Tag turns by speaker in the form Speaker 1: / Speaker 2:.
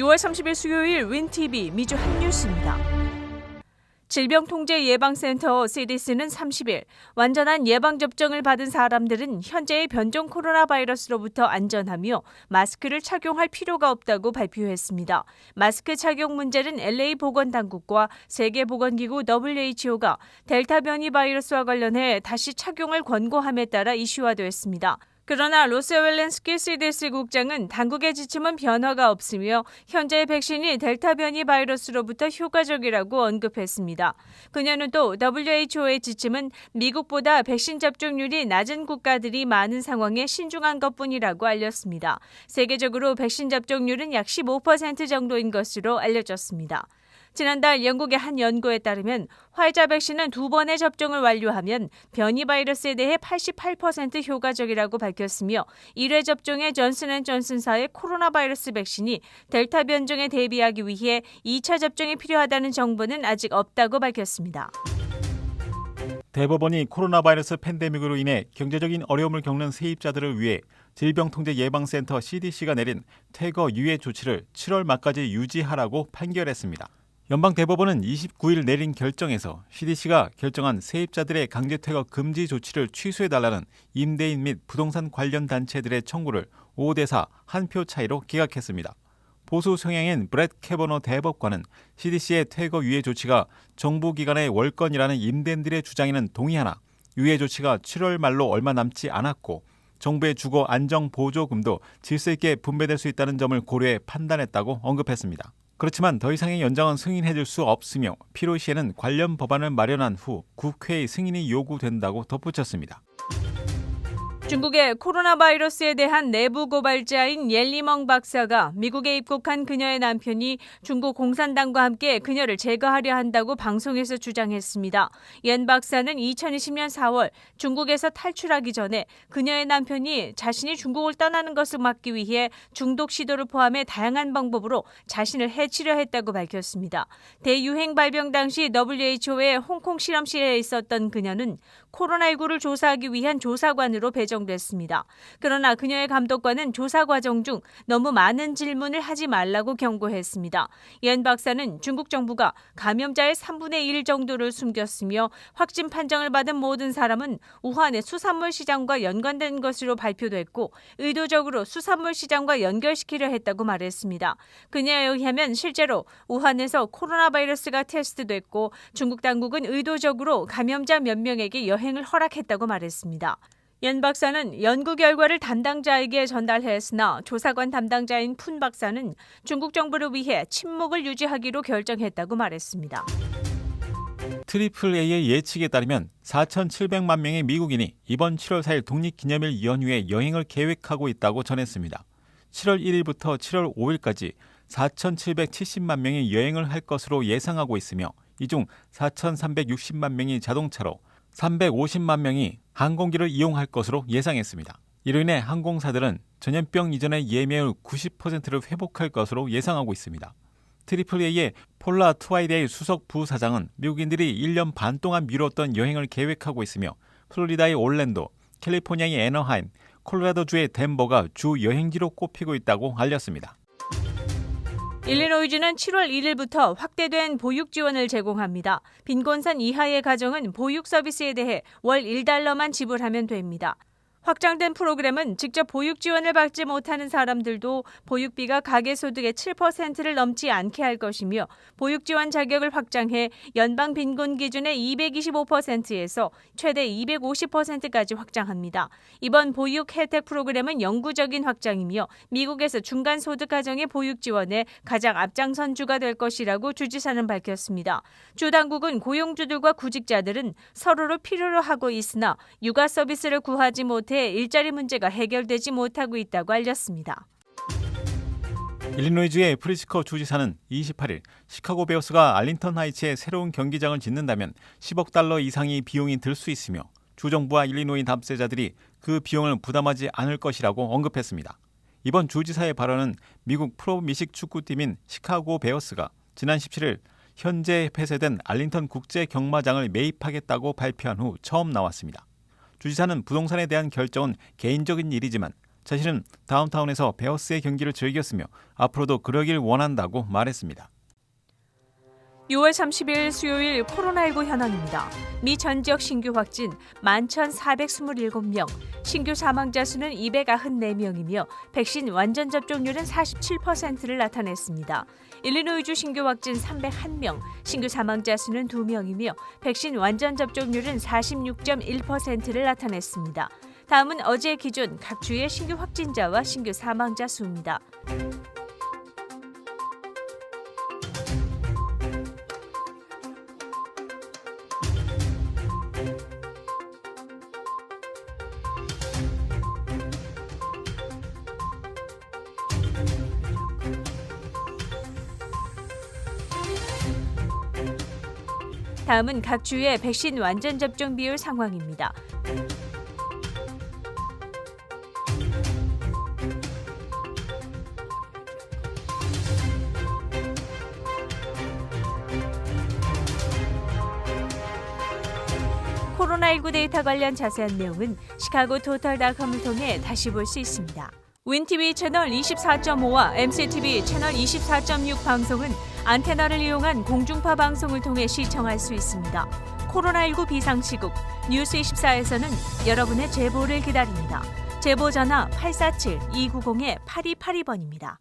Speaker 1: 6월 30일 수요일 윈TV 미주 한뉴스입니다. 질병통제예방센터 CDC는 30일 완전한 예방접종을 받은 사람들은 현재의 변종 코로나 바이러스로부터 안전하며 마스크를 착용할 필요가 없다고 발표했습니다. 마스크 착용 문제는 LA 보건당국과 세계보건기구 WHO가 델타 변이 바이러스와 관련해 다시 착용을 권고함에 따라 이슈화됐습니다. 그러나 로스웰렌스키 CDC 국장은 당국의 지침은 변화가 없으며 현재의 백신이 델타 변이 바이러스로부터 효과적이라고 언급했습니다. 그녀는 또 WHO의 지침은 미국보다 백신 접종률이 낮은 국가들이 많은 상황에 신중한 것뿐이라고 알렸습니다. 세계적으로 백신 접종률은 약 15% 정도인 것으로 알려졌습니다. 지난달 영국의 한 연구에 따르면 화이자 백신은 2번의 접종을 완료하면 변이 바이러스에 대해 88% 효과적이라고 밝혔으며 1회 접종의 존슨앤존슨사의 코로나 바이러스 백신이 델타 변종에 대비하기 위해 2차 접종이 필요하다는 정보는 아직 없다고 밝혔습니다.
Speaker 2: 대법원이 코로나 바이러스 팬데믹으로 인해 경제적인 어려움을 겪는 세입자들을 위해 질병통제예방센터 CDC가 내린 퇴거 유예 조치를 7월 말까지 유지하라고 판결했습니다. 연방대법원은 29일 내린 결정에서 CDC가 결정한 세입자들의 강제 퇴거 금지 조치를 취소해달라는 임대인 및 부동산 관련 단체들의 청구를 5대4 한 표 차이로 기각했습니다. 보수 성향인 브렛 캐버너 대법관은 CDC의 퇴거 유예 조치가 정부기관의 월권이라는 임대인들의 주장에는 동의하나 유예 조치가 7월 말로 얼마 남지 않았고 정부의 주거 안정 보조금도 질서 있게 분배될 수 있다는 점을 고려해 판단했다고 언급했습니다. 그렇지만 더 이상의 연장은 승인해줄 수 없으며 필요시에는 관련 법안을 마련한 후 국회의 승인이 요구된다고 덧붙였습니다.
Speaker 1: 중국의 코로나 바이러스에 대한 내부 고발자인 옐리멍 박사가 미국에 입국한 그녀의 남편이 중국 공산당과 함께 그녀를 제거하려 한다고 방송에서 주장했습니다. 옌 박사는 2020년 4월 중국에서 탈출하기 전에 그녀의 남편이 자신이 중국을 떠나는 것을 막기 위해 중독 시도를 포함해 다양한 방법으로 자신을 해치려 했다고 밝혔습니다. 대유행 발병 당시 WHO의 홍콩 실험실에 있었던 그녀는 코로나19를 조사하기 위한 조사관으로 배정됐습니다. 그러나 그녀의 감독관은 조사 과정 중 너무 많은 질문을 하지 말라고 경고했습니다. 옌 박사는 중국 정부가 감염자의 3분의 1 정도를 숨겼으며 확진 판정을 받은 모든 사람은 우한의 수산물 시장과 연관된 것으로 발표됐고 의도적으로 수산물 시장과 연결시키려 했다고 말했습니다. 그녀에 의하면 실제로 우한에서 코로나 바이러스가 테스트됐고 중국 당국은 의도적으로 감염자 몇 명에게 여행을 허락했다고 말했습니다. 옌 박사는 연구 결과를 담당자에게 전달했으나 조사관 담당자인 푼 박사는 중국 정부를 위해 침묵을 유지하기로 결정했다고 말했습니다.
Speaker 2: AAA의 예측에 따르면 4,700만 명의 미국인이 이번 7월 4일 독립기념일 연휴에 여행을 계획하고 있다고 전했습니다. 7월 1일부터 7월 5일까지 4,770만 명이 여행을 할 것으로 예상하고 있으며 이 중 4,360만 명이 자동차로 350만 명이 항공기를 이용할 것으로 예상했습니다. 이로 인해 항공사들은 전염병 이전의 예매율 90%를 회복할 것으로 예상하고 있습니다. AAA의 폴라 투아이데이 수석 부사장은 미국인들이 1년 반 동안 미뤘던 여행을 계획하고 있으며 플로리다의 올랜도, 캘리포니아의 애너하임, 콜로라도주의 덴버가 주 여행지로 꼽히고 있다고 알렸습니다.
Speaker 1: 일리노이주는 7월 1일부터 확대된 보육 지원을 제공합니다. 빈곤선 이하의 가정은 보육 서비스에 대해 월 $1만 지불하면 됩니다. 확장된 프로그램은 직접 보육 지원을 받지 못하는 사람들도 보육비가 가계소득의 7%를 넘지 않게 할 것이며 보육 지원 자격을 확장해 연방 빈곤 기준의 225%에서 최대 250%까지 확장합니다. 이번 보육 혜택 프로그램은 영구적인 확장이며 미국에서 중간소득 가정의 보육 지원에 가장 앞장선주가 될 것이라고 주지사는 밝혔습니다. 주 당국은 고용주들과 구직자들은 서로를 필요로 하고 있으나 육아 서비스를 구하지 못해 일자리 문제가 해결되지 못하고 있다고 알렸습니다.
Speaker 2: 일리노이주의 프리스커 주지사는 28일 시카고 베어스가 알링턴 하이츠에 새로운 경기장을 짓는다면 10억 달러 이상의 비용이 들 수 있으며 주정부와 일리노이 납세자들이 그 비용을 부담하지 않을 것이라고 언급했습니다. 이번 주지사의 발언은 미국 프로 미식 축구팀인 시카고 베어스가 지난 17일 현재 폐쇄된 알링턴 국제 경마장을 매입하겠다고 발표한 후 처음 나왔습니다. 주지사는 부동산에 대한 결정은 개인적인 일이지만 자신은 다운타운에서 베어스의 경기를 즐겼으며 앞으로도 그러길 원한다고 말했습니다.
Speaker 1: 6월 30일 수요일 코로나19 현황입니다. 미 전 지역 신규 확진 11,427명, 신규 사망자 수는 294명이며 백신 완전 접종률은 47%를 나타냈습니다. 일리노이주 신규 확진 301명, 신규 사망자 수는 2명이며 백신 완전 접종률은 46.1%를 나타냈습니다. 다음은 어제 기준 각 주의 신규 확진자와 신규 사망자 수입니다. 다음은 각 주의 백신 완전 접종 비율 상황입니다. 코로나19 데이터 관련 자세한 내용은 시카고 토탈닷컴을 통해 다시 볼 수 있습니다. 윈TV 채널 24.5와 MCTV 채널 24.6 방송은 안테나를 이용한 공중파 방송을 통해 시청할 수 있습니다. 코로나19 비상시국 뉴스24에서는 여러분의 제보를 기다립니다. 제보 전화 847-290-8282번입니다.